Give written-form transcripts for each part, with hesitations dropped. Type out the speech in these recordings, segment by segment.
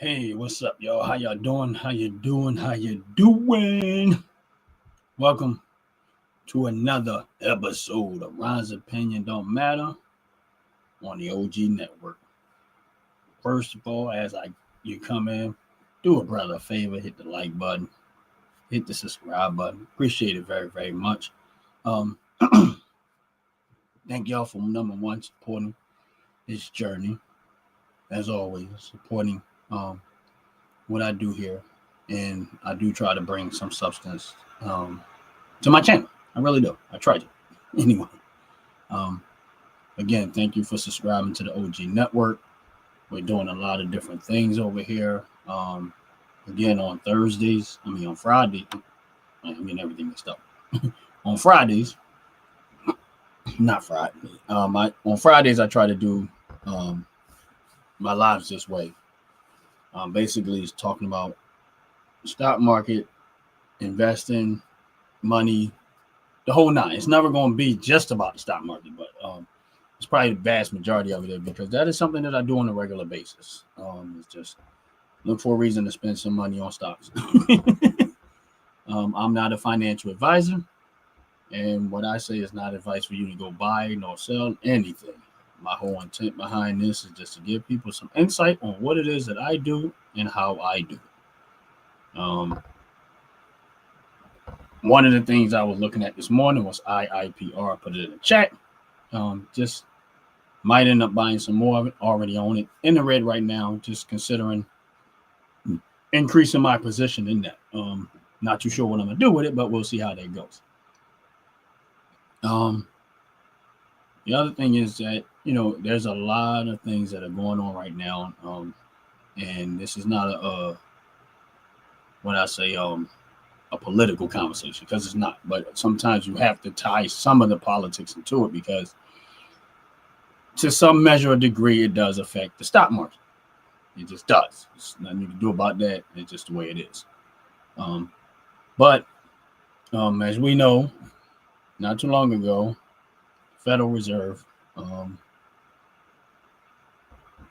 Hey, what's up, y'all? How y'all doing? How you doing? How you doing? Welcome to another episode of Ron's Opinion Don't Matter on the OG Network. First of all, you come in, do a brother a favor, hit the like button, hit the subscribe button. Appreciate it very, very much. Um, Thank y'all for number one supporting this journey. As always, supporting what I do here, and I do try to bring some substance to my channel. I really do. I try to. Anyway, um, again, thank you for subscribing to the OG Network. We're doing a lot of different things over here. Again, on Friday, I'm getting everything mixed up. On Fridays, not Friday. On Fridays, I try to do my lives this way. Basically, it's talking about stock market, investing, money, the whole nine. It's never going to be just about the stock market, but it's probably the vast majority of it because that is something that I do on a regular basis. It's just look for a reason to spend some money on stocks. I'm not a financial advisor, and what I say is not advice for you to go buy nor sell anything. My whole intent behind this is just to give people some insight on what it is that I do and how I do it. One of the things I was looking at this morning was IIPR. Put it in the chat. Just might end up buying some more of it. Already own it in the red right now. Just considering increasing my position in that. Not too sure what I'm gonna do with it, but we'll see how that goes. The other thing is that there's a lot of things that are going on right now, and this is not a political conversation because it's not. But sometimes you have to tie some of the politics into it because, to some measure or degree, it does affect the stock market. It just does. There's nothing you can do about that. It's just the way it is. But as we know, not too long ago, Federal Reserve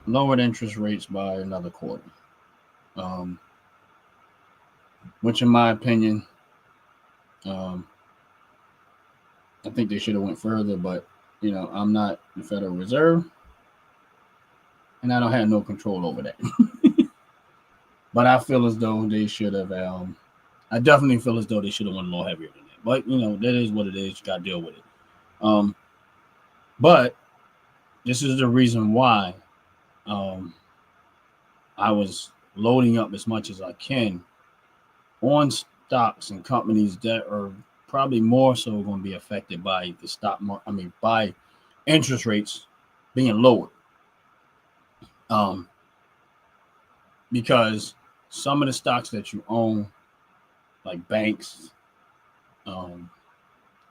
lowered interest rates by another quarter, which, in my opinion, I think they should have went further. But I'm not the Federal Reserve, and I don't have no control over that. But I feel as though they should have. I definitely feel as though they should have went a little heavier than that. But that is what it is. You got to deal with it. But this is the reason why I was loading up as much as I can on stocks and companies that are probably more so going to be affected by the stock market. By interest rates being lowered. Because some of the stocks that you own, like banks,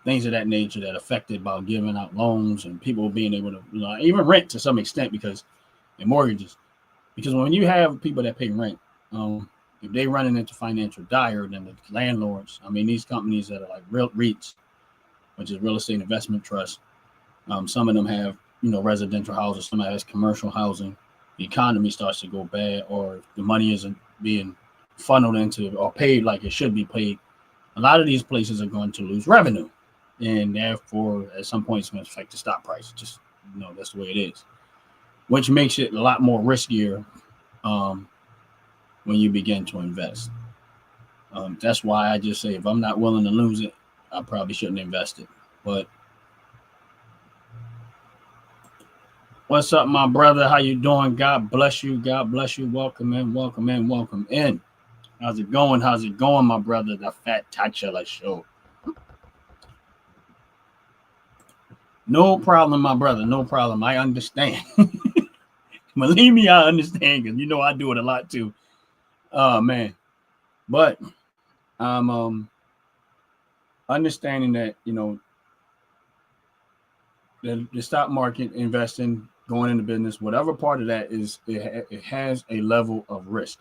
things of that nature that affected by giving out loans and people being able to even rent to some extent because in mortgages. Because when you have people that pay rent, if they running into financial dire, then the landlords, these companies that are like real REITs, which is real estate investment trust, some of them have, residential houses, some has commercial housing. The economy starts to go bad, or if the money isn't being funneled into or paid like it should be paid, a lot of these places are going to lose revenue. And therefore, at some point, it's going to affect the stock price. Just, that's the way it is, which makes it a lot more riskier when you begin to invest. That's why I just say if I'm not willing to lose it, I probably shouldn't invest it. But what's up, my brother? How you doing? God bless you. God bless you. Welcome in. Welcome in. Welcome in. How's it going? How's it going, my brother? The Fat Tachella Show. No problem, my brother. No problem. I understand. Believe me, I understand because I do it a lot too. Oh man. But I'm understanding that the stock market, investing, going into business, whatever part of that is, it has a level of risk.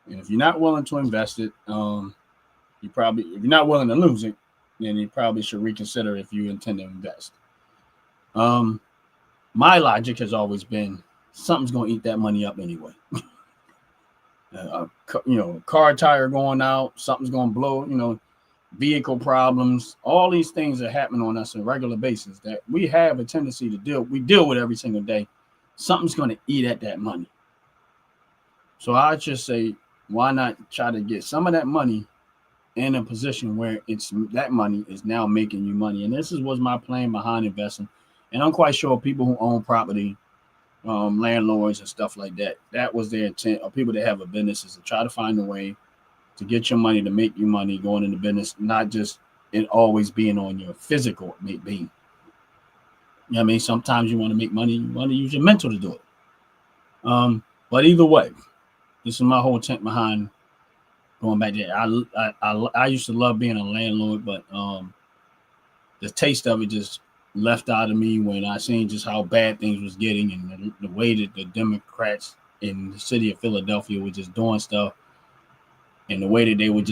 And if you're not willing to invest it, if you're not willing to lose it, then you probably should reconsider if you intend to invest. My logic has always been something's going to eat that money up anyway. car tire going out, something's going to blow, vehicle problems, all these things are happening on us on a regular basis that we have a tendency to deal with every single day. Something's going to eat at that money. So I just say, why not try to get some of that money in a position where it's that money is now making you money? And this was my plan behind investing. And I'm quite sure people who own property, landlords and stuff like that, that was their intent, or people that have a business, is to try to find a way to get your money, to make you money going into business, not just it always being on your physical being. You know what I mean? Sometimes you want to make money, you want to use your mental to do it. But either way, this is my whole intent behind going back there. I used to love being a landlord, but the taste of it just left out of me when I seen just how bad things was getting, and the way that the Democrats in the city of Philadelphia were just doing stuff, and the way that they would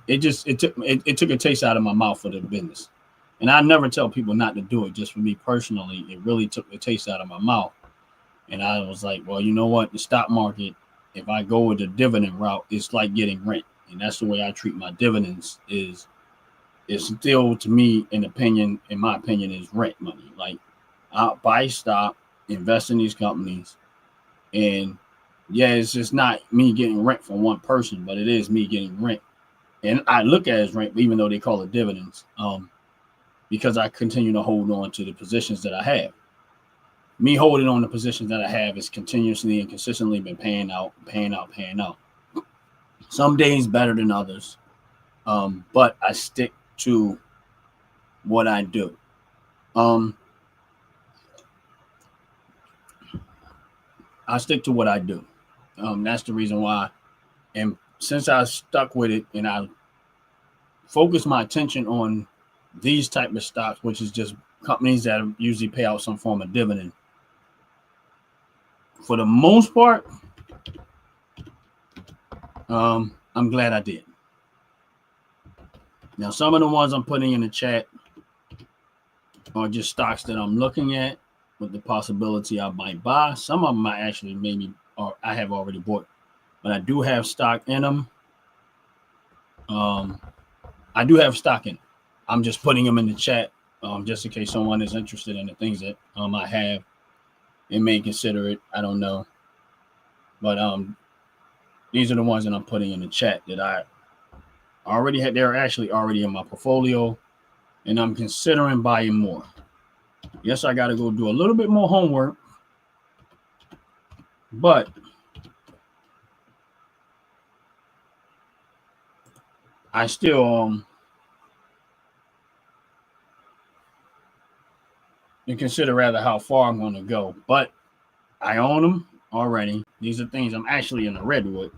it took a taste out of my mouth for the business. And I never tell people not to do it. Just for me personally, it really took the taste out of my mouth. And I was like, well, you know what? The stock market, if I go with the dividend route, it's like getting rent. And that's the way I treat my dividends. Is still, to me, in my opinion, is rent money. Like, I'll buy stock, invest in these companies, and yeah, it's just not me getting rent from one person, but it is me getting rent. And I look at it as rent, even though they call it dividends, because I continue to hold on to the positions that I have. Me holding on to positions that I have is continuously and consistently been paying out. Some days better than others, but I stick to what I do. I stick to what I do. That's the reason why. And since I stuck with it and I focus my attention on these type of stocks, which is just companies that usually pay out some form of dividend, for the most part, I'm glad I did. Now, some of the ones I'm putting in the chat are just stocks that I'm looking at with the possibility I might buy. Some of them I actually maybe, or I have already bought, but I do have stock in them. I do have stock in. I'm just putting them in the chat, just in case someone is interested in the things that I have and may consider it. I don't know, but these are the ones that I'm putting in the chat that I already had. They're actually already in my portfolio, and I'm considering buying more. Yes, I got to go do a little bit more homework, but I still and consider rather how far I'm going to go. But I own them already. These are things I'm actually in the red with,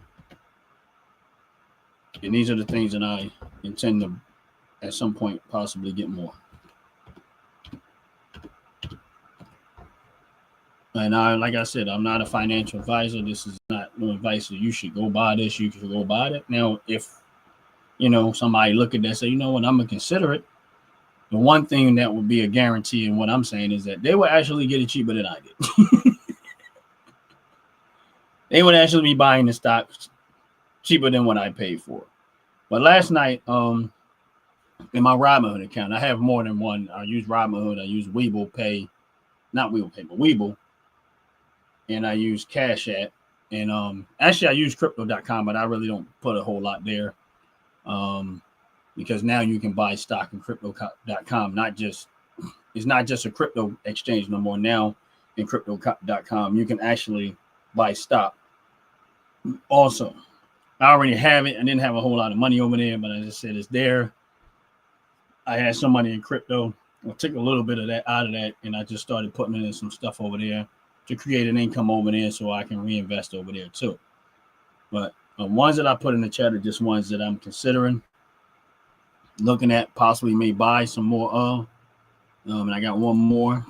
and these are the things that I intend to at some point possibly get more. And like I said, I'm not a financial advisor. This is not no advice that you should go buy this, you should go buy that. Now, if somebody look at that and say, you know what, I'm gonna consider it. The one thing that would be a guarantee in what I'm saying is that they will actually get it cheaper than I did. They would actually be buying the stocks cheaper than what I paid for. But last night, in my Robinhood account, I have more than one. I use Robinhood, I use Webull Pay, not Webull Pay, but Webull, and I use Cash App. And actually, I use Crypto.com, but I really don't put a whole lot there, because now you can buy stock in Crypto.com. It's not just a crypto exchange no more. Now in Crypto.com, you can actually buy stock. Also, I already have it. I didn't have a whole lot of money over there, but I just said it's there. I had some money in crypto. I took a little bit of that out of that, and I just started putting in some stuff over there to create an income over there so I can reinvest over there too. But ones that I put in the chat are just ones that I'm considering, looking at, possibly may buy some more of. And I got one more.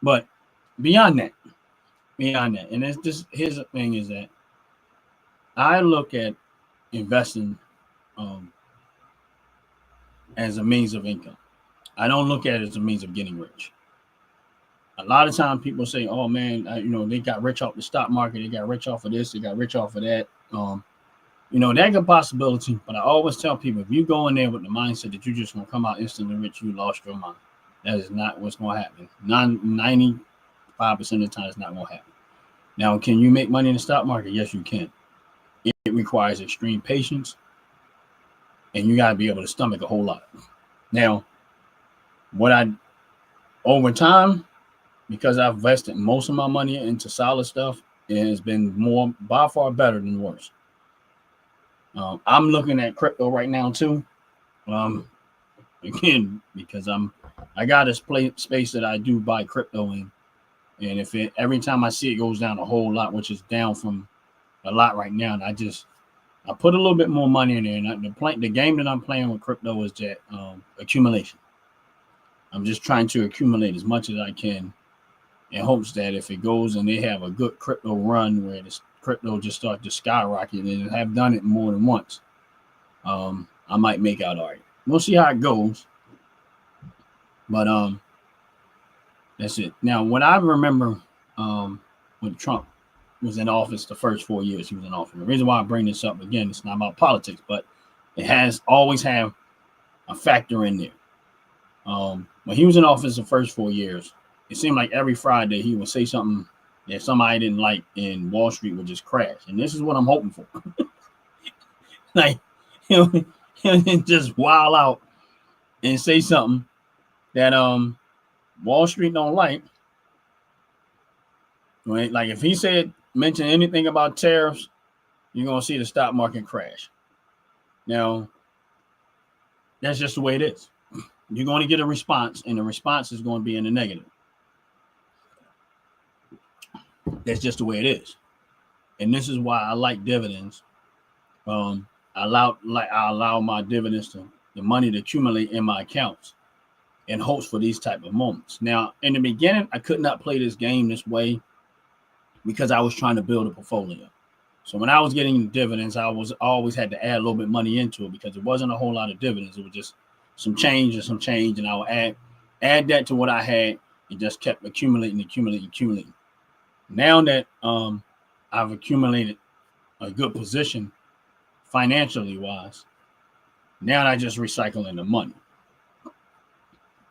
But beyond that, beyond that. And it's just here's the thing is that I look at investing as a means of income. I don't look at it as a means of getting rich. A lot of times people say, "Oh man, they got rich off the stock market. They got rich off of this. They got rich off of that." That's a possibility. But I always tell people, if you go in there with the mindset that you're just gonna come out instantly rich, you lost your mind. That is not what's gonna happen. 95% of the time, it's not gonna happen. Now, can you make money in the stock market? Yes, you can. It requires extreme patience, and you gotta be able to stomach a whole lot. Now, over time, because I've invested most of my money into solid stuff, it has been by far better than worse. I'm looking at crypto right now too. Again, because I got a space that I do buy crypto in, and every time I see it goes down a whole lot, which is down from a lot right now, and I put a little bit more money in there. And the game that I'm playing with crypto is that accumulation. I'm just trying to accumulate as much as I can, in hopes that if it goes and they have a good crypto run where this crypto just starts to skyrocket, and have done it more than once, I might make out all right. We'll see how it goes. But that's it. Now, what I remember when Trump was in office, the first 4 years he was in office. The reason why I bring this up again, it's not about politics, but it has always have a factor in there. When he was in office the first 4 years, it seemed like every Friday he would say something that somebody didn't like, and Wall Street would just crash. And this is what I'm hoping for. Like, he'll just wild out and say something that Wall Street don't like. Right? Like if he mention anything about tariffs, you're gonna see the stock market crash. Now, that's just the way it is. You're going to get a response, and the response is going to be in the negative. That's just the way it is. And this is why I like dividends. I allow my dividends the money to accumulate in my accounts in hopes for these type of moments. Now, in the beginning, I could not play this game this way because I was trying to build a portfolio. So when I was getting dividends, I always had to add a little bit of money into it because it wasn't a whole lot of dividends. It was just some change, and I would add that to what I had. It just kept accumulating. Now that I've accumulated a good position financially wise, now I just recycle the money.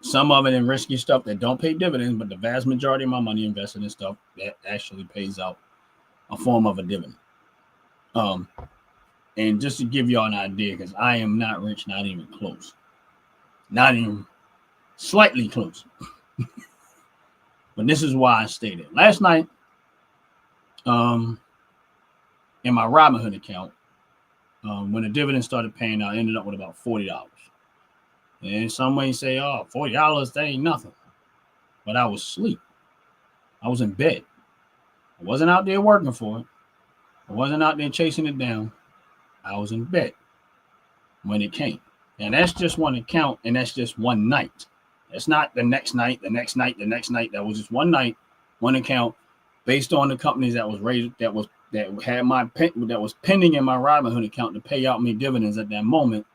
Some of it in risky stuff that don't pay dividends, but the vast majority of my money invested in stuff that actually pays out a form of a dividend. And just to give y'all an idea, because I am not rich, not even close. Not even slightly close. But this is why I stayed there. Last night, in my Robinhood account, when the dividend started paying, I ended up with about $40. And some may say, "Oh, $40, that ain't nothing." But I was asleep. I was in bed. I wasn't out there working for it. I wasn't out there chasing it down. I was in bed when it came. And that's just one account, and that's just one night. That's not the next night, the next night, the next night. That was just one night, one account, based on the companies that was raised, that was pending in my Robinhood account to pay out me dividends at that moment.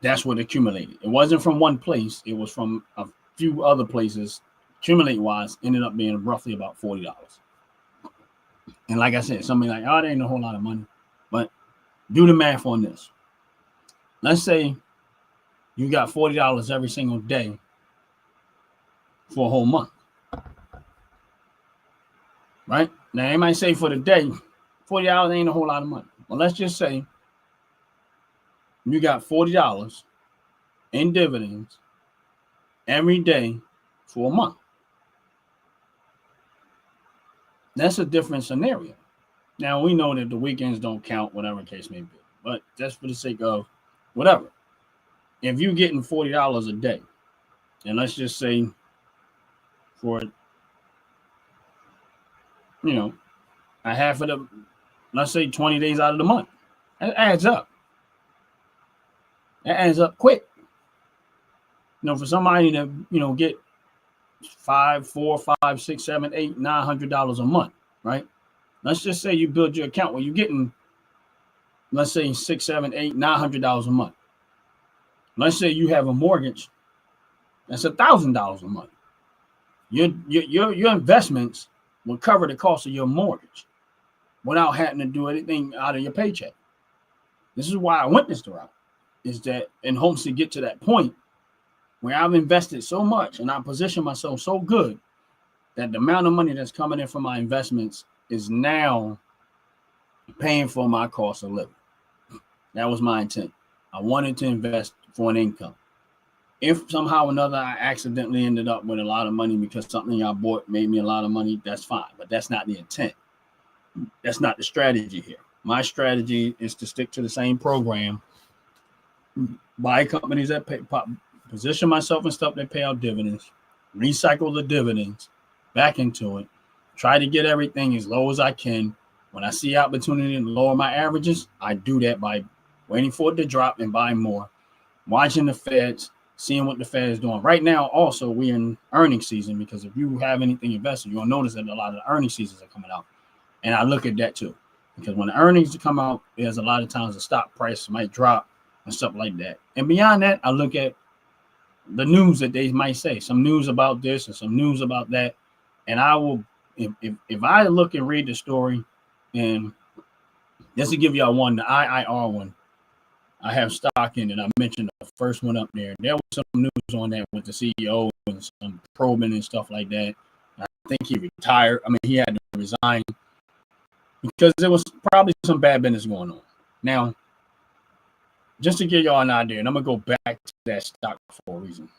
That's what accumulated. It wasn't from one place. It was from a few other places. Accumulate wise, ended up being roughly about $40. And like I said, somebody like, "Oh, that ain't a whole lot of money." But do the math on this. Let's say you got $40 every single day for a whole month. Right? Now, they might say for the day, $40 ain't a whole lot of money. Well, let's just say you got $40 in dividends every day for a month. That's a different scenario. Now, we know that the weekends don't count, whatever the case may be. But just for the sake of whatever. If you're getting $40 a day, and let's just say for, a half of the, let's say 20 days out of the month, that adds up. That adds up quick. For somebody to, get $5, $4, $5, $6, $7, $8, $900 a month, right? Let's just say you build your account where you're getting, let's say $6, $7, $8, $900 a month. Let's say you have a mortgage that's $1,000 a month. Your investments will cover the cost of your mortgage without having to do anything out of your paycheck. This is why I went this route, is that in hopes to get to that point where I've invested so much and I position myself so good that the amount of money that's coming in from my investments is now paying for my cost of living. That was my intent. I wanted to invest for an income. If somehow or another I accidentally ended up with a lot of money because something I bought made me a lot of money, that's fine. But that's not the intent. That's not the strategy here. My strategy is to stick to the same program, buy companies that pay, position myself in stuff that pay out dividends, recycle the dividends back into it, try to get everything as low as I can. When I see opportunity to lower my averages, I do that by waiting for it to drop and buying more, watching the Feds, seeing what the Fed is doing. Right now, also, we're in earnings season, because if you have anything invested, you'll notice that a lot of the earnings seasons are coming out. And I look at that too, because when the earnings come out, there's a lot of times the stock price might drop and stuff like that. And beyond that, I look at the news that they might say, some news about this and some news about that. And I will, if I look and read the story, and just to give y'all one, the IIR one, I have stock in, and I mentioned the first one up there. There was some news on that with the CEO and some probing and stuff like that. I think he retired. I mean, he had to resign because there was probably some bad business going on. Now, just to give y'all an idea, and I'm going to go back to that stock for a reason.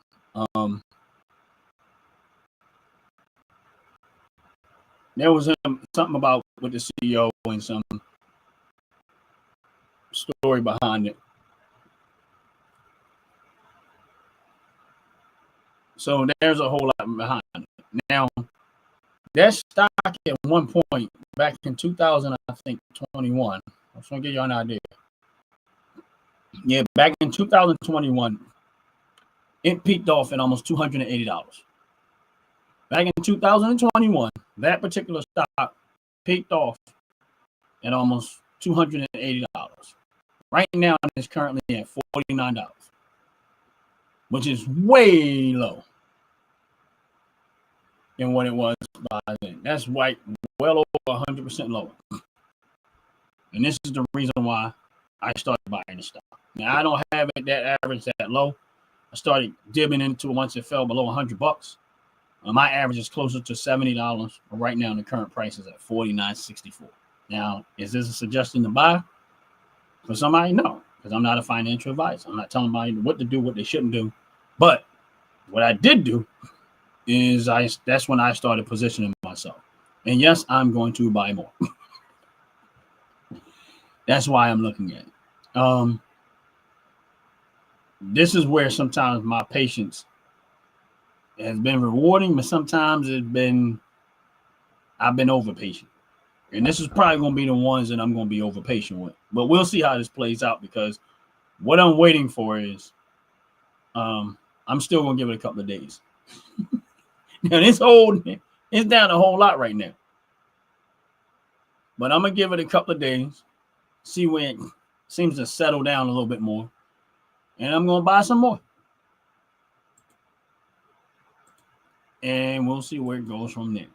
There was something about with the CEO and some story behind it. So there's a whole lot behind it. Now, that stock at one point back in 2000, I think 21. I just want to give you an idea. Yeah, back in 2021, it peaked off at almost $280. Back in 2021, that particular stock peaked off at almost $280. Right now, it's currently at $49, which is way low than what it was by then. That's well over 100% lower. And this is the reason why I started buying the stock. Now, I don't have it that average that low. I started dipping into it once it fell below $100. My average is closer to $70. But right now, the current price is at $49.64. Now, is this a suggestion to buy for somebody? No, because I'm not a financial advisor. I'm not telling anybody what to do, what they shouldn't do. But what I did do is that's when I started positioning myself. And yes, I'm going to buy more. That's why I'm looking at it. This is where sometimes my patience has been rewarding, but sometimes I've been over patient. And this is probably going to be the ones that I'm going to be over patient with. But we'll see how this plays out, because what I'm waiting for is I'm still going to give it a couple of days. Now, it's down a whole lot right now. But I'm going to give it a couple of days, see where it seems to settle down a little bit more. And I'm going to buy some more. And we'll see where it goes from there.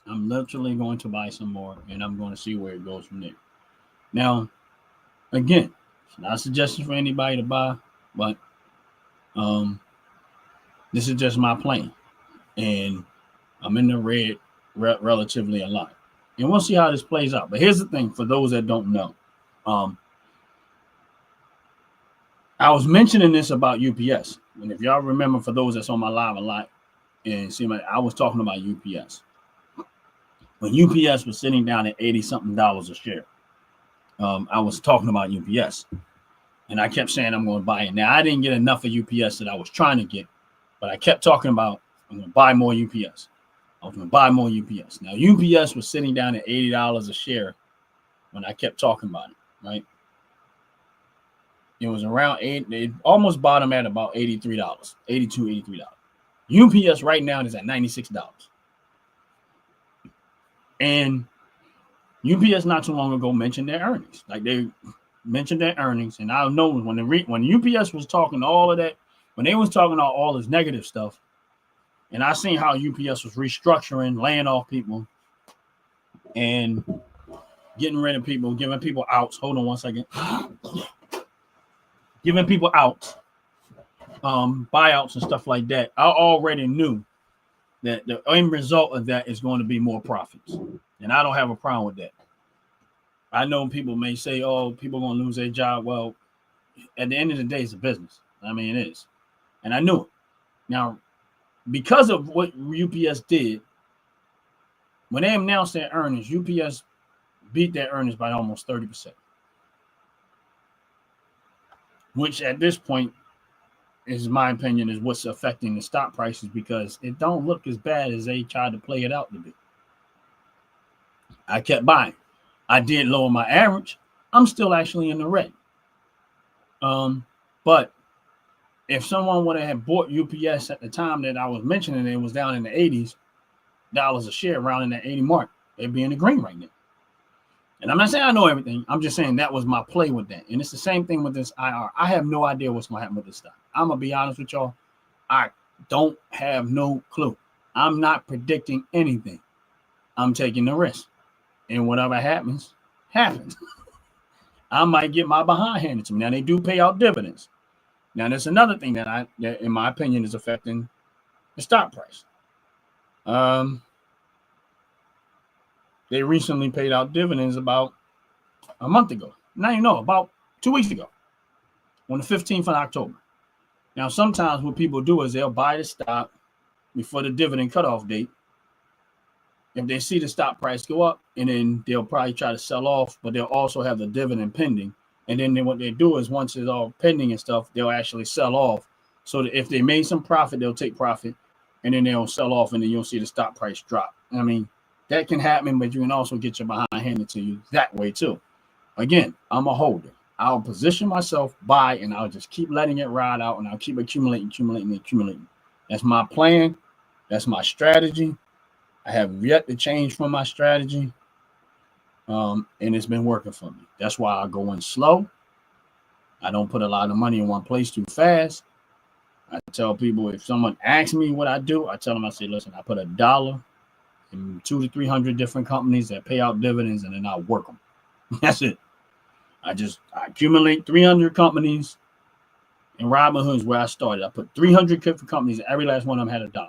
I'm literally going to buy some more, and I'm going to see where it goes from there. Now, again, it's not a suggestion for anybody to buy, but this is just my plan. And I'm in the red relatively a lot. And we'll see how this plays out. But here's the thing, for those that don't know. I was mentioning this about UPS. And if y'all remember, for those that's on my live a lot, and see, I was talking about UPS. When UPS was sitting down at $80-something a share, I was talking about UPS. And I kept saying I'm going to buy it. Now, I didn't get enough of UPS that I was trying to get, but I kept talking about I'm going to buy more UPS. I was going to buy more UPS. Now, UPS was sitting down at $80 a share when I kept talking about it, right? It was around $8. It almost bottomed at about $83, $82, $83. UPS right now is at $96. And UPS not too long ago mentioned their earnings. Like they mentioned their earnings. And I know when UPS was talking all of that, when they was talking about all this negative stuff, and I seen how UPS was restructuring, laying off people, and getting rid of people, giving people outs. Hold on one second. Giving people outs, buyouts and stuff like that. I already knew that the end result of that is going to be more profits. And I don't have a problem with that. I know people may say, oh, people are going to lose their job. Well, at the end of the day, it's a business. I mean, it is. And I knew it. Now, because of what UPS did, when they announced their earnings, UPS beat their earnings by almost 30%. Which at this point, is my opinion, is what's affecting the stock prices because it don't look as bad as they tried to play it out to be. I kept buying. I did lower my average. I'm still actually in the red. But if someone would have bought UPS at the time that I was mentioning, it was down in the $80s a share, around in that 80 mark, they'd be in the green right now. And I'm not saying I know everything. I'm just saying that was my play with that. And it's the same thing with this IR. I have no idea what's going to happen with this stuff. I'm going to be honest with y'all. I don't have no clue. I'm not predicting anything. I'm taking the risk. And whatever happens, happens. I might get my behind handed to me. Now, they do pay out dividends. Now, there's another thing that in my opinion, is affecting the stock price. They recently paid out dividends about a month ago. Now, about 2 weeks ago, on the 15th of October. Now, sometimes what people do is they'll buy the stock before the dividend cutoff date. If they see the stock price go up, and then they'll probably try to sell off, but they'll also have the dividend pending. And then what they do is once it's all pending and stuff, they'll actually sell off. So that if they made some profit, they'll take profit, and then they'll sell off, and then you'll see the stock price drop. I mean, that can happen, but you can also get your behind handed to you that way too. Again, I'm a holder. I'll position myself, buy, and I'll just keep letting it ride out, and I'll keep accumulating. That's my plan. That's my strategy. I have yet to change from my strategy, and it's been working for me. That's why I go in slow. I don't put a lot of money in one place too fast. I tell people, if someone asks me what I do, I tell them, I say, listen, I put $1 in 200 to 300 different companies that pay out dividends, and then I work them. That's it. I accumulate 300 companies. In Robinhood is where I started. I put 300 different companies. Every last one of them had $1.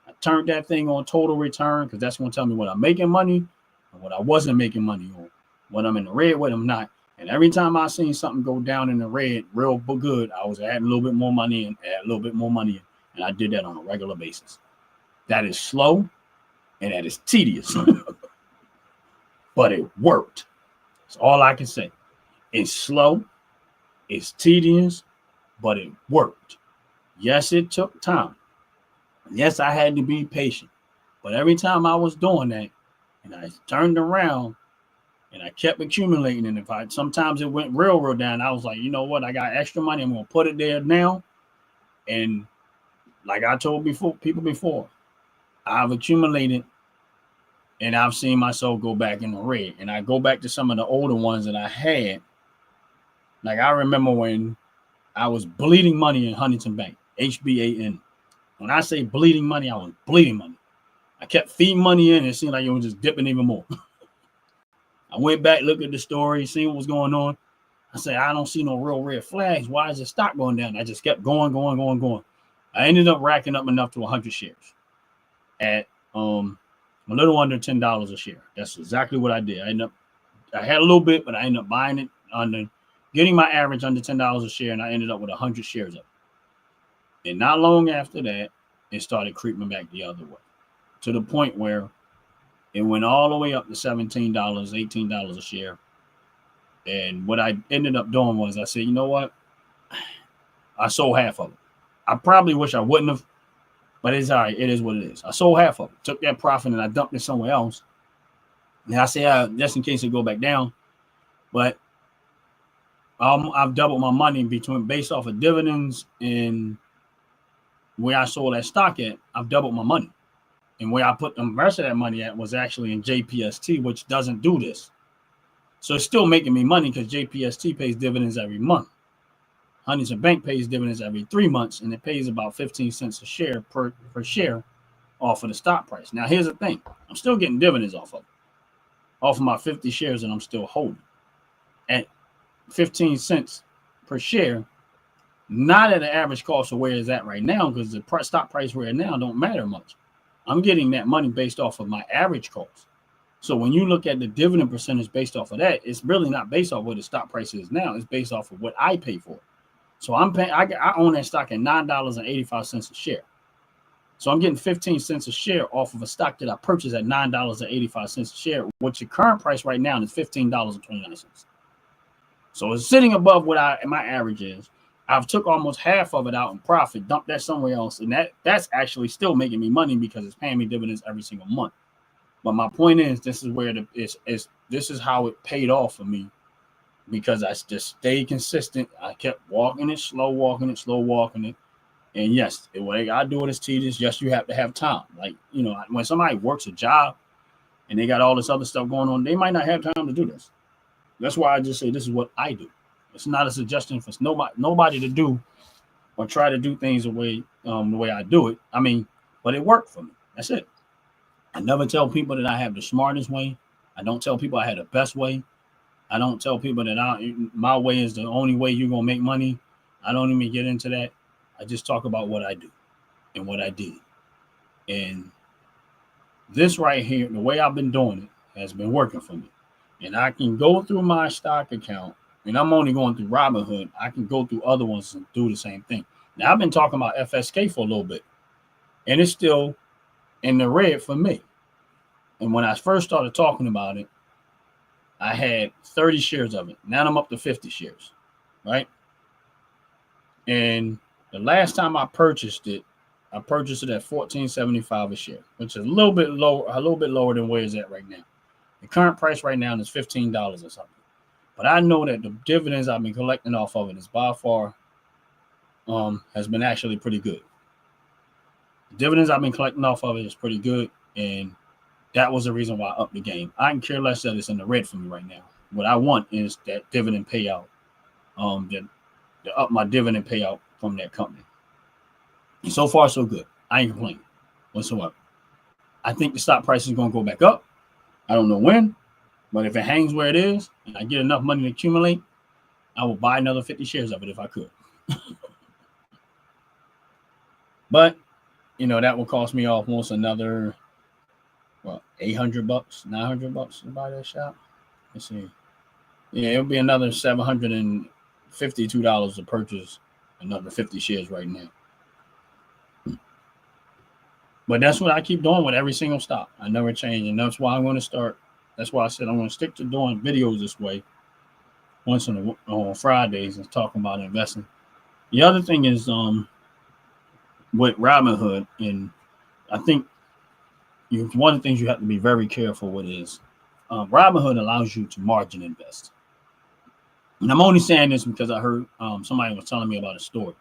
I turned that thing on total return because that's going to tell me what I'm making money and what I wasn't making money on, what I'm in the red, what I'm not. And every time I seen something go down in the red real good, I was adding a little bit more money and add a little bit more money. And I did that on a regular basis. That is slow and that is tedious. But it worked. That's all I can say. It's slow. It's tedious. But it worked. Yes, it took time. Yes, I had to be patient. But every time I was doing that, and I turned around, and I kept accumulating, and sometimes it went real down, I was like, you know what? I got extra money. I'm going to put it there now. And like I told people before, I've accumulated, and I've seen myself go back in the red. And I go back to some of the older ones that I had. Like I remember when I was bleeding money in Huntington Bank, HBAN. When I say bleeding money, I was bleeding money. I kept feeding money in, and it seemed like it was just dipping even more. I went back, looked at the story, seen what was going on. I said, I don't see no real red flags. Why is the stock going down? I just kept going. I ended up racking up enough to 100 shares at a little under $10 a share. That's exactly what I did. I had a little bit, but I ended up buying it getting my average under $10 a share, and I ended up with 100 shares of it. And not long after that, it started creeping back the other way to the point where it went all the way up to $17, $18 a share. And what I ended up doing was I said, you know what? I sold half of it. I probably wish I wouldn't have, but it's all right. It is what it is. I sold half of it, took that profit, and I dumped it somewhere else. And I say, just in case it go back down. But I've doubled my money based off of dividends and where I sold that stock at, I've doubled my money. And where I put the rest of that money at was actually in JPST, which doesn't do this. So it's still making me money because JPST pays dividends every month. Huntington Bank pays dividends every 3 months, and it pays about 15 cents a share per share off of the stock price. Now, here's the thing. I'm still getting dividends off of my 50 shares that I'm still holding at 15 cents per share, not at the average cost of where it's at right now, because the stock price right now don't matter much. I'm getting that money based off of my average cost. So when you look at the dividend percentage based off of that, it's really not based off what the stock price is now. It's based off of what I pay for it. So I'm paying. I own that stock at $9.85 a share. So I'm getting 15 cents a share off of a stock that I purchased at $9.85 a share, which the current price right now is $15.29. So it's sitting above what my average is. I've took almost half of it out in profit, dumped that somewhere else, and that's actually still making me money because it's paying me dividends every single month. But my point is, this is where this is how it paid off for me, because I just stayed consistent. I kept walking it, slow walking it. And yes, the way I do it is tedious. Yes, you have to have time. Like, when somebody works a job and they got all this other stuff going on, they might not have time to do this. That's why I just say this is what I do. It's not a suggestion for nobody to do or try to do things the way I do it. I mean, but it worked for me. That's it. I never tell people that I have the smartest way. I don't tell people I had the best way. I don't tell people that my way is the only way you're going to make money. I don't even get into that. I just talk about what I do and what I did. And this right here, the way I've been doing it has been working for me. And I can go through my stock account, and I'm only going through Robinhood. I can go through other ones and do the same thing. Now, I've been talking about FSK for a little bit, and it's still in the red for me. And when I first started talking about it, I had 30 shares of it. Now I'm up to 50 shares, right? And the last time I purchased it at $14.75 a share, which is a little bit lower than where it's at right now. The current price right now is $15 or something. But I know that the dividends I've been collecting off of it is by far has been actually pretty good. The dividends I've been collecting off of it is pretty good, and that was the reason why I upped the game. I can care less that it's in the red for me right now. What I want is that dividend payout, to up my dividend payout from that company. And so far, so good. I ain't complaining whatsoever. I think the stock price is going to go back up. I don't know when, but if it hangs where it is and I get enough money to accumulate, I will buy another 50 shares of it if I could. But, that will cost me almost another, $800, $900 to buy that shop. Let's see. Yeah, it'll be another $752 to purchase another 50 shares right now. But that's what I keep doing with every single stock. I never change, and that's why I'm going to start. That's why I said I'm going to stick to doing videos this way once on Fridays and talking about investing. The other thing is with Robinhood, and I think one of the things you have to be very careful with is Robinhood allows you to margin invest. And I'm only saying this because I heard somebody was telling me about a story.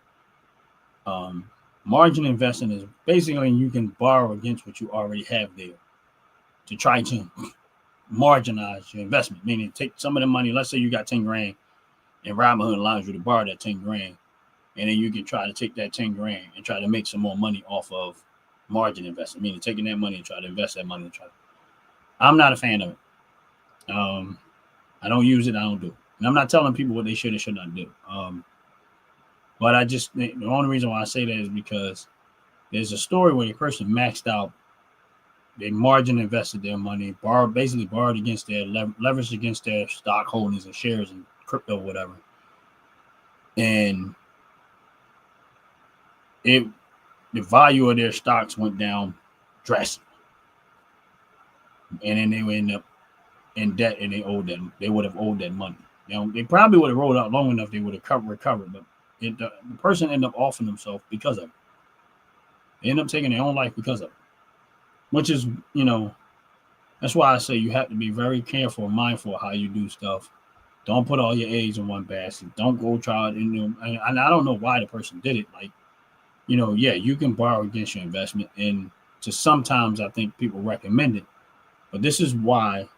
Margin investing is basically you can borrow against what you already have there to try to marginalize your investment, meaning take some of the money. Let's say you got 10 grand and Robinhood allows you to borrow that 10 grand. And then you can try to take that 10 grand and try to make some more money off of margin investment, meaning taking that money and try to invest that money. I'm not a fan of it. I don't use it. I don't do it. And I'm not telling people what they should or should not do. But the only reason why I say that is because there's a story where the person maxed out, they margin invested their money, borrowed against their leveraged against their stock holdings and shares and crypto, whatever. And the value of their stocks went down drastically. And then they would end up in debt, and they would have owed that money. They probably would have rolled out long enough, they would have recovered, but the person ended up offing themselves because of it. They end up taking their own life because of it. Which is, that's why I say you have to be very careful and mindful of how you do stuff. Don't put all your eggs in one basket. Don't go try it. And I don't know why the person did it. Like, Yeah, you can borrow against your investment, and to sometimes I think people recommend it, but this is why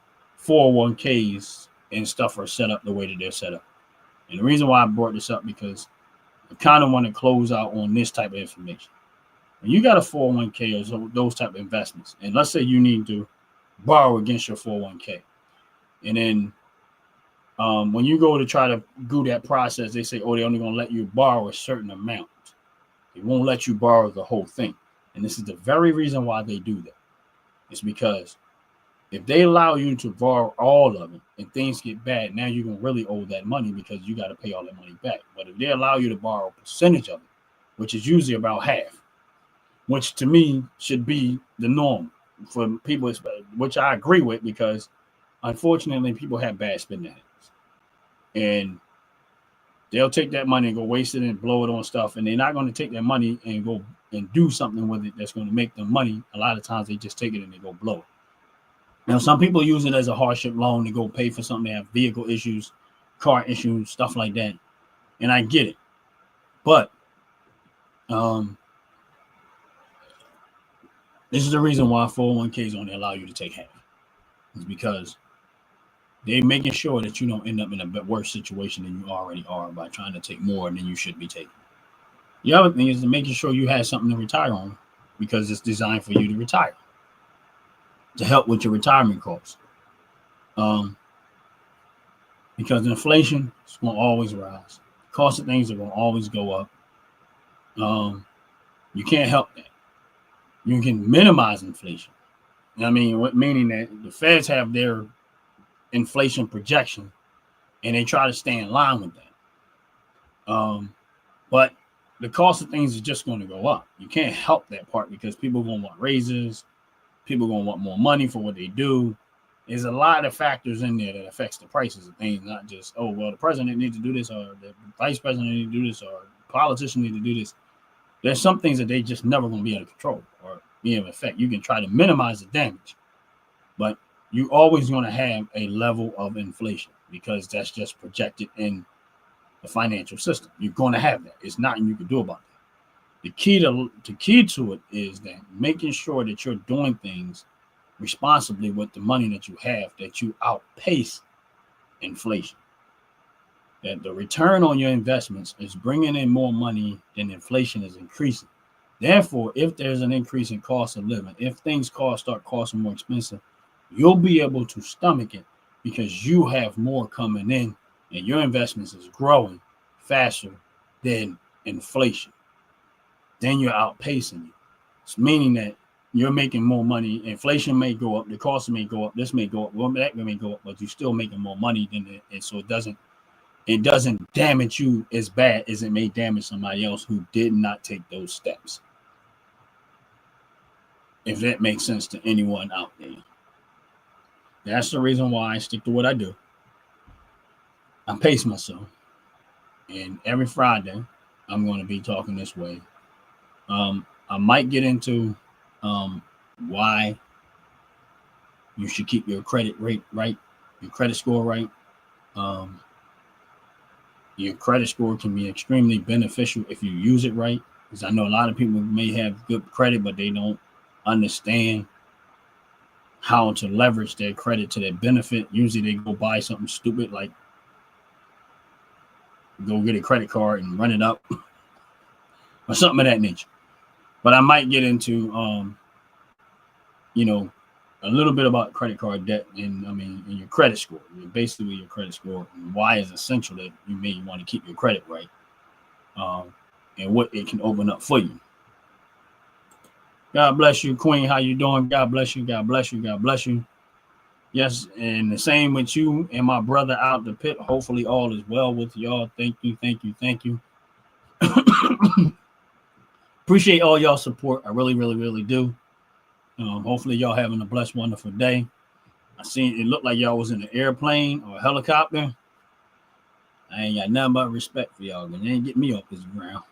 401ks and stuff are set up the way that they're set up. And the reason why I brought this up because I kind of want to close out on this type of information. When you got a 401k or those type of investments, and let's say you need to borrow against your 401k, and then when you go to try to do that process, they say, oh, they're only going to let you borrow a certain amount. They won't let you borrow the whole thing. And this is the very reason why they do that. It's because if they allow you to borrow all of it and things get bad, now you're going to really owe that money because you got to pay all that money back. But if they allow you to borrow a percentage of it, which is usually about half, which to me should be the norm for people, which I agree with because unfortunately people have bad spending habits. And they'll take that money and go waste it and blow it on stuff. And they're not going to take that money and go and do something with it that's going to make them money. A lot of times they just take it and they go blow it. Now, some people use it as a hardship loan to go pay for something. They have vehicle issues, car issues, stuff like that. And I get it. But this is the reason why 401ks only allow you to take half. It's because they're making sure that you don't end up in a worse situation than you already are by trying to take more than you should be taking. The other thing is making sure you have something to retire on because it's designed for you to retire, to help with your retirement costs. Because inflation is going to always rise. The cost of things are going to always go up. You can't help that. You can minimize inflation. I mean, meaning that the Feds have their inflation projection and they try to stay in line with that. But the cost of things is just going to go up. You can't help that part because people are going to want raises. People are going to want more money for what they do. There's a lot of factors in there that affects the prices of things, not just, oh, well, the president needs to do this or the vice president needs to do this or politicians need to do this. There's some things that they just never going to be able to control or be able to affect. You can try to minimize the damage, but you're always going to have a level of inflation because that's just projected in the financial system. You're going to have that. It's nothing you can do about that. The key to it is that making sure that you're doing things responsibly with the money that you have, that you outpace inflation. That the return on your investments is bringing in more money than inflation is increasing. Therefore, if there's an increase in cost of living, if things start costing more expensive, you'll be able to stomach it because you have more coming in and your investments is growing faster than inflation. Then you're outpacing it. It's meaning that you're making more money. Inflation may go up, the cost may go up, this may go up, well, that may go up, but you're still making more money than it. And so it doesn't damage you as bad as it may damage somebody else who did not take those steps. If that makes sense to anyone out there. That's the reason why I stick to what I do. I pace myself. And every Friday, I'm going to be talking this way. I might get into why you should keep your credit rate right, your credit score right. Your credit score can be extremely beneficial if you use it right. Because I know a lot of people may have good credit, but they don't understand how to leverage their credit to their benefit. Usually they go buy something stupid like go get a credit card and run it up or something of that nature. But I might get into, a little bit about credit card debt and your credit score. Basically, your credit score and why it's essential that you may want to keep your credit right and what it can open up for you. God bless you, Queen. How you doing? God bless you. God bless you. God bless you. Yes, and the same with you and my brother out the pit. Hopefully all is well with y'all. Thank you. Thank you. Thank you. Appreciate all y'all support. I really, really, really do. Hopefully y'all having a blessed, wonderful day. I seen it looked like y'all was in an airplane or a helicopter. I ain't got nothing but respect for y'all, but they ain't get me off this ground.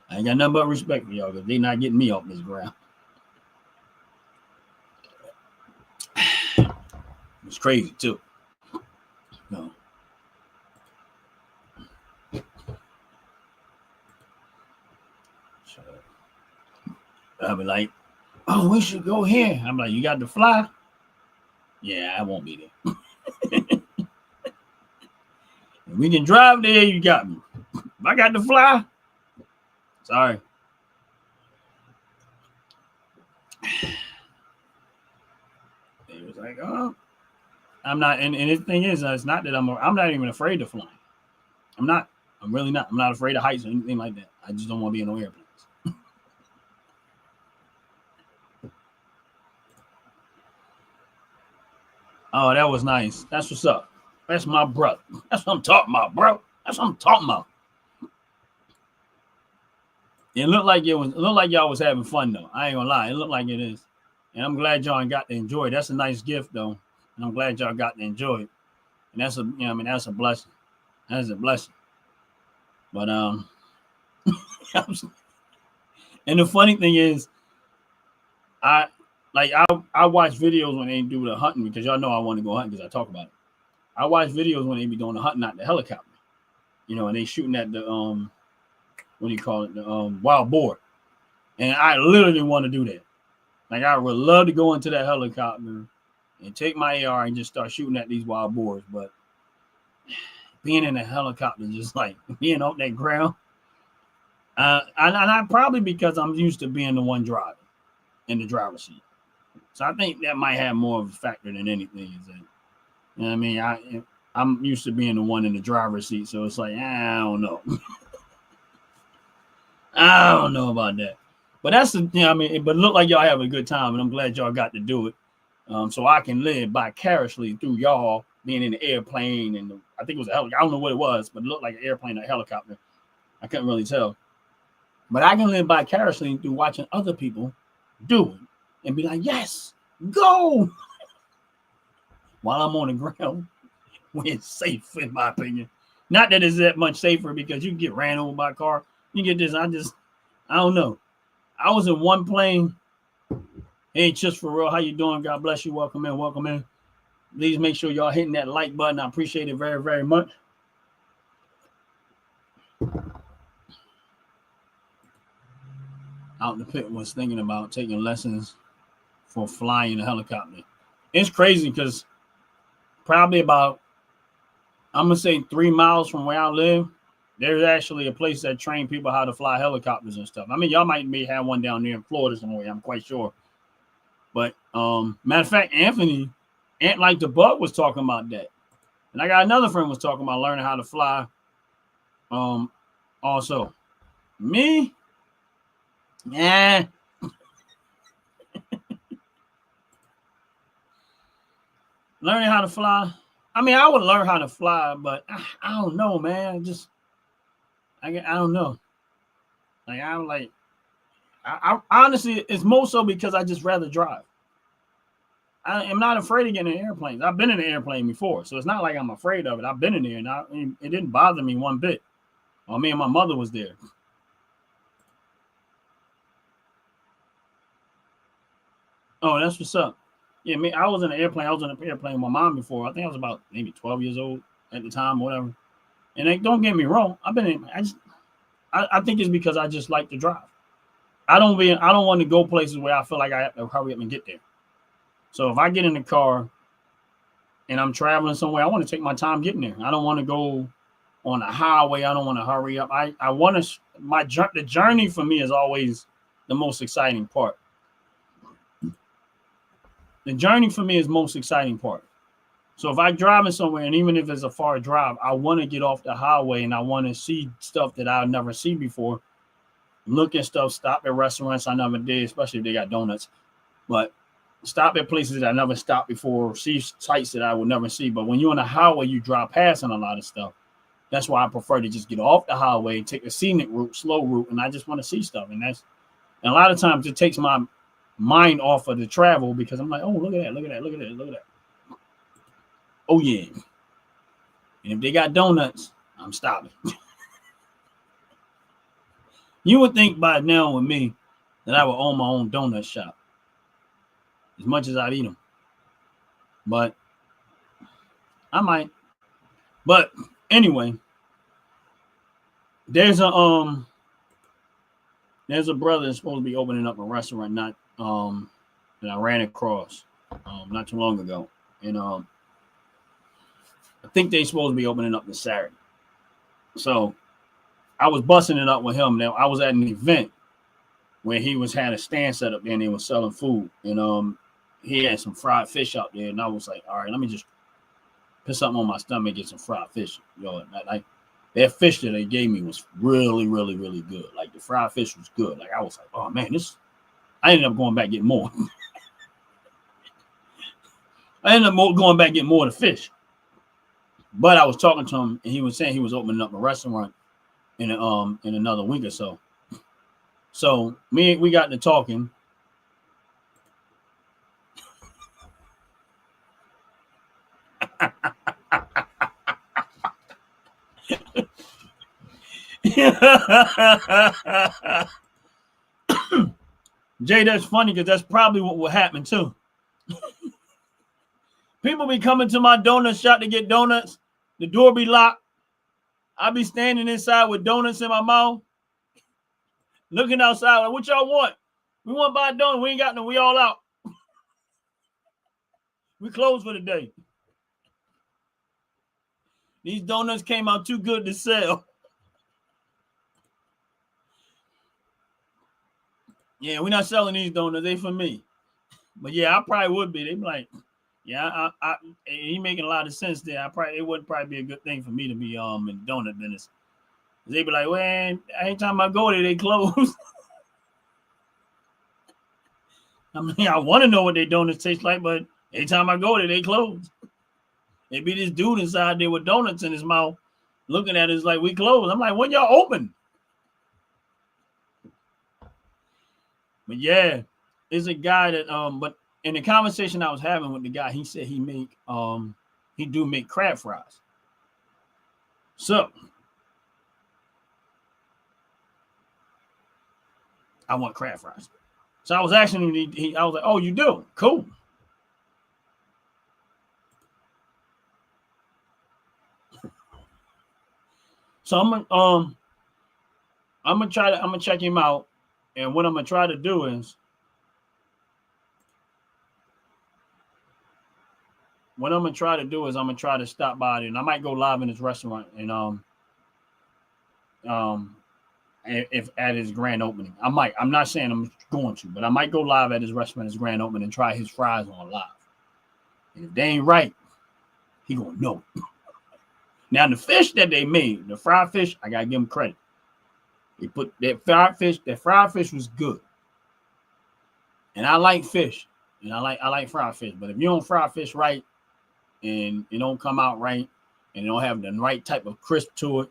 I ain't got nothing but respect for y'all because they not getting me off this ground. It's crazy too. No. I'll be like, oh, we should go here. I'm like, you got to fly? Yeah, I won't be there. If we can drive there, you got me. If I got to fly, sorry. It was like, oh, I'm not. And the thing is, it's not that I'm not even afraid of flying. I'm not. I'm really not. I'm not afraid of heights or anything like that. I just don't want to be in no airplanes. Oh, that was nice. That's what's up. That's my brother. That's what I'm talking about, bro. That's what I'm talking about. It looked like y'all was having fun though. I ain't gonna lie. It looked like it is. And I'm glad y'all got to enjoy it. That's a nice gift though. And I'm glad y'all got to enjoy it. And that's that's a blessing. That is a blessing. But and the funny thing is, I watch videos when they do the hunting because y'all know I want to go hunting because I talk about it. I watch videos when they be doing the hunting out the helicopter, and they shooting at the what do you call it, the wild boar, and I literally want to do that. Like I would love to go into that helicopter and take my AR and just start shooting at these wild boars, but being in a helicopter, just like being on that ground, and I probably because I'm used to being the one driving in the driver's seat. So I think that might have more of a factor than anything. Is that, you know what I mean? I'm used to being the one in the driver's seat, so it's like I don't know. I don't know about that, but that's the But it look like y'all have a good time, and I'm glad y'all got to do it. So I can live vicariously through y'all being in the airplane, and I think it was a helicopter. I don't know what it was, but it looked like an airplane or a helicopter. I couldn't really tell, but I can live vicariously through watching other people do it and be like, yes, go. While I'm on the ground, when it's safe, in my opinion. Not that it's that much safer because you can get ran over by a car. You get this. I don't know. I was in one plane. Hey, just for real, how you doing? God bless you. Welcome in. Welcome in. Please make sure y'all hitting that like button. I appreciate it very, very much. Out in the pit was thinking about taking lessons for flying a helicopter. It's crazy because probably about, I'm going to say 3 miles from where I live, there's actually a place that train people how to fly helicopters and stuff. I mean, y'all might have one down there in Florida somewhere. I'm quite sure. But matter of fact, Ant Like the Buck was talking about that. And I got another friend was talking about learning how to fly. Also, me, yeah. Learning how to fly. I mean, I would learn how to fly, but I don't know, man. I don't know. Like I honestly, it's more so because I just rather drive. I am not afraid of getting in airplanes. I've been in an airplane before, so it's not like I'm afraid of it. I've been in there, and it didn't bother me one bit. Me and my mother was there. Oh, that's what's up. Yeah, I was in an airplane. I was in an airplane with my mom before. I think I was about maybe 12 years old at the time, whatever. And don't get me wrong. I've been in. I think it's because I just like to drive. I don't want to go places where I feel like I have to hurry up and get there. So if I get in the car and I'm traveling somewhere, I want to take my time getting there. I don't want to go on a highway. I don't want to hurry up. I want to. The journey for me is always the most exciting part. The journey for me is most exciting part. So if I'm driving somewhere, and even if it's a far drive, I want to get off the highway and I want to see stuff that I've never seen before. Look at stuff, stop at restaurants I never did, especially if they got donuts. But stop at places that I never stopped before, see sites that I would never see. But when you're on the highway, you drive past on a lot of stuff. That's why I prefer to just get off the highway, take a scenic route, slow route, and I just want to see stuff. And a lot of times it takes my mind off of the travel because I'm like, oh, look at that, look at that, look at that, look at that. Oh yeah. And if they got donuts, I'm stopping. You would think by now with me that I would own my own donut shop as much as I'd eat them. But I might. But anyway, there's a There's a brother that's supposed to be opening up a restaurant, not that I ran across not too long ago, and I think they supposed to be opening up this Saturday. So I was busting it up with him. Now I was at an event where he was had a stand set up there and they were selling food, and he had some fried fish out there, and I was like, all right, let me just put something on my stomach and get some fried fish. Like that fish that they gave me was really, really, really good. Like the fried fish was good. Like I was like, oh man, I ended up going back getting more. I ended up going back getting more of the fish. But I was talking to him, and he was saying he was opening up a restaurant in another week or so. So we got to talking. Jay, that's funny because that's probably what will happen too. People be coming to my donut shop to get donuts. The door be locked. I be standing inside with donuts in my mouth, looking outside like, what y'all want? We want to buy a donut. We ain't got no. We all out. We closed for the day. These donuts came out too good to sell. Yeah, we're not selling these donuts. They for me. But yeah, I probably would be. They be like, yeah, he making a lot of sense there. It wouldn't probably be a good thing for me to be in the donut business. They be like, well, anytime I go there, they close. I mean, I want to know what their donuts taste like, but anytime I go there, they close. There be this dude inside there with donuts in his mouth, looking at us like we closed. I'm like, when y'all open? But yeah, it's a guy that but in the conversation I was having with the guy, he said he do make crab fries. So I want crab fries. So I was asking him, I was like, oh, you do? Cool. So I'm gonna check him out, and what I'm gonna try to do is I'm gonna try to stop by it, and I might go live in his restaurant and if at his grand opening. I'm not saying I'm going to, but I might go live at his restaurant, his grand opening, and try his fries on live. And if they ain't right, he gonna know. Now the fish that they made, the fried fish, I gotta give them credit. They put that fried fish was good. And I like fish. And I like fried fish. But if you don't fry fish right and it don't come out right and it don't have the right type of crisp to it,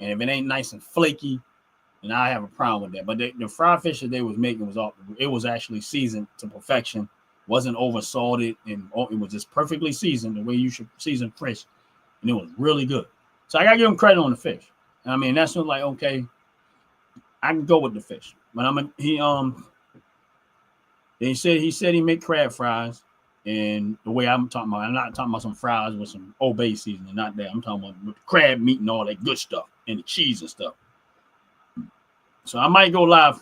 and if it ain't nice and flaky, then I have a problem with that. But the fried fish that they was making was actually seasoned to perfection. Wasn't over salted, and it was just perfectly seasoned the way you should season fish. And it was really good. So I gotta give him credit on the fish. I mean, that's what, like, okay, I can go with the fish. But he said he make crab fries, and the way I'm talking about, I'm not talking about some fries with some Old Bay seasoning, not that. I'm talking about with crab meat and all that good stuff and the cheese and stuff. So I might go live.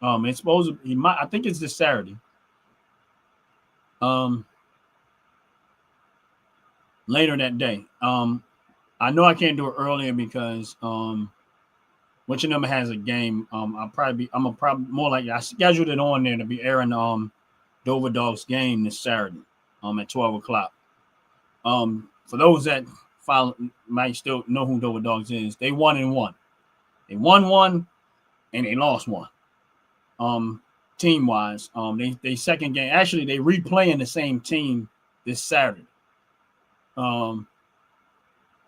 It's supposed to, I think it's this Saturday. Later that day. I know I can't do it earlier because which of them has a game. I'm probably more likely I scheduled it on there to be airing Dover Dogs game this Saturday at 12 o'clock. For those that follow might still know who Dover Dogs is, they 1-1. They won one and they lost one. Team wise. They second game. Actually, they replaying the same team this Saturday.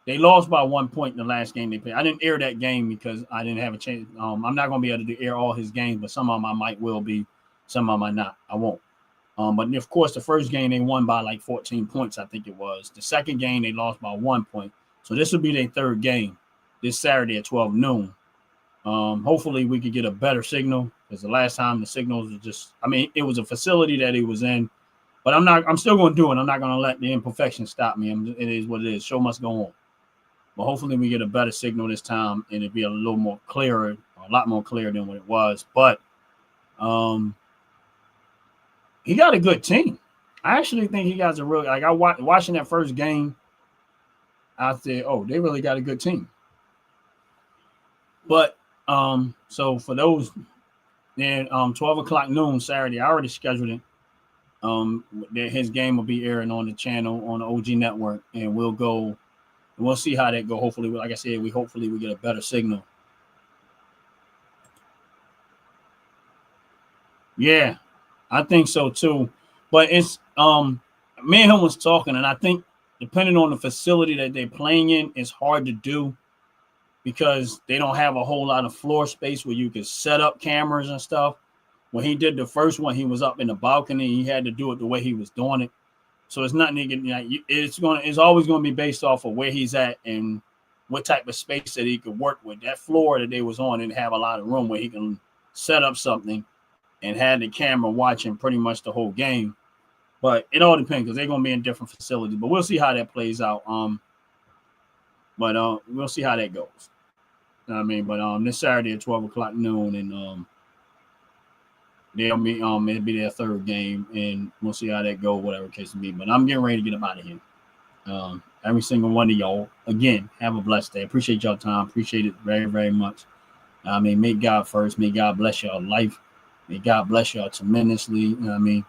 They lost by 1 point in the last game they played. I didn't air that game because I didn't have a chance. I'm not going to be able to air all his games, but some of them I might will be, some of them I not. I won't. But of course, the first game they won by like 14 points, I think it was. The second game they lost by 1 point. So this will be their third game this Saturday at 12 noon. Hopefully we could get a better signal because the last time the signals were just, I mean, it was a facility that he was in, but I'm still going to do it. I'm not going to let the imperfection stop me. It is what it is. Show must go on. But hopefully we get a better signal this time and it'll be a little more clearer a lot more clear than what it was. But he got a good team. I actually think he got a real like I watching that first game. I said, oh, they really got a good team. But so for those, then 12 o'clock noon Saturday, I already scheduled it. His game will be airing on the channel on the OG network, and we'll see how that go. Hopefully, like I said, we get a better signal. Yeah, I think so too. But it's me and him was talking, and I think depending on the facility that they're playing in, it's hard to do because they don't have a whole lot of floor space where you can set up cameras and stuff. When he did the first one, he was up in the balcony. He had to do it the way he was doing it. So it's not it's always going to be based off of where he's at and what type of space that he could work with. That floor that they was on didn't have a lot of room where he can set up something and had the camera watching pretty much the whole game. But it all depends because they're going to be in different facilities. But we'll see how that plays out. But we'll see how that goes. You know what I mean? But this Saturday at 12 o'clock noon, and they'll be it'll be their third game, and we'll see how that goes, whatever case it be. But I'm getting ready to get them out of here. Every single one of y'all, again, have a blessed day. Appreciate y'all time. Appreciate it very, very much. I mean, make God first. May God bless y'all life. May God bless y'all tremendously. You know what I mean?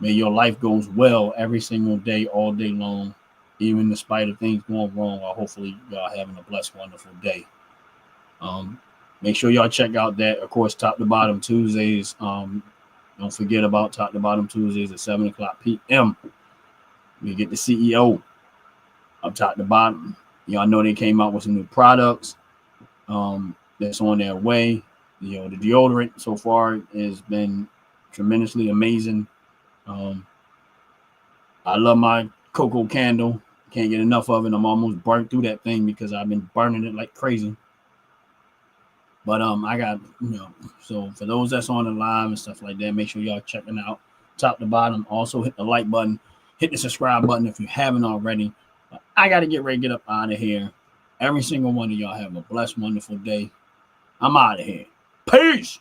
May your life goes well every single day, all day long, even in spite of things going wrong. Or hopefully y'all having a blessed, wonderful day. Make sure y'all check out that, of course, Top to Bottom Tuesdays. Don't forget about Top to Bottom Tuesdays at 7 o'clock p.m. We get the CEO of Top to Bottom. Y'all know they came out with some new products that's on their way. You know, the deodorant so far has been tremendously amazing. I love my cocoa candle. Can't get enough of it. I'm almost burnt through that thing because I've been burning it like crazy. But I got, so for those that's on the live and stuff like that, make sure y'all checking out Top to Bottom. Also hit the like button, hit the subscribe button if you haven't already. But I got to get ready to get up out of here. Every single one of y'all have a blessed, wonderful day. I'm out of here. Peace.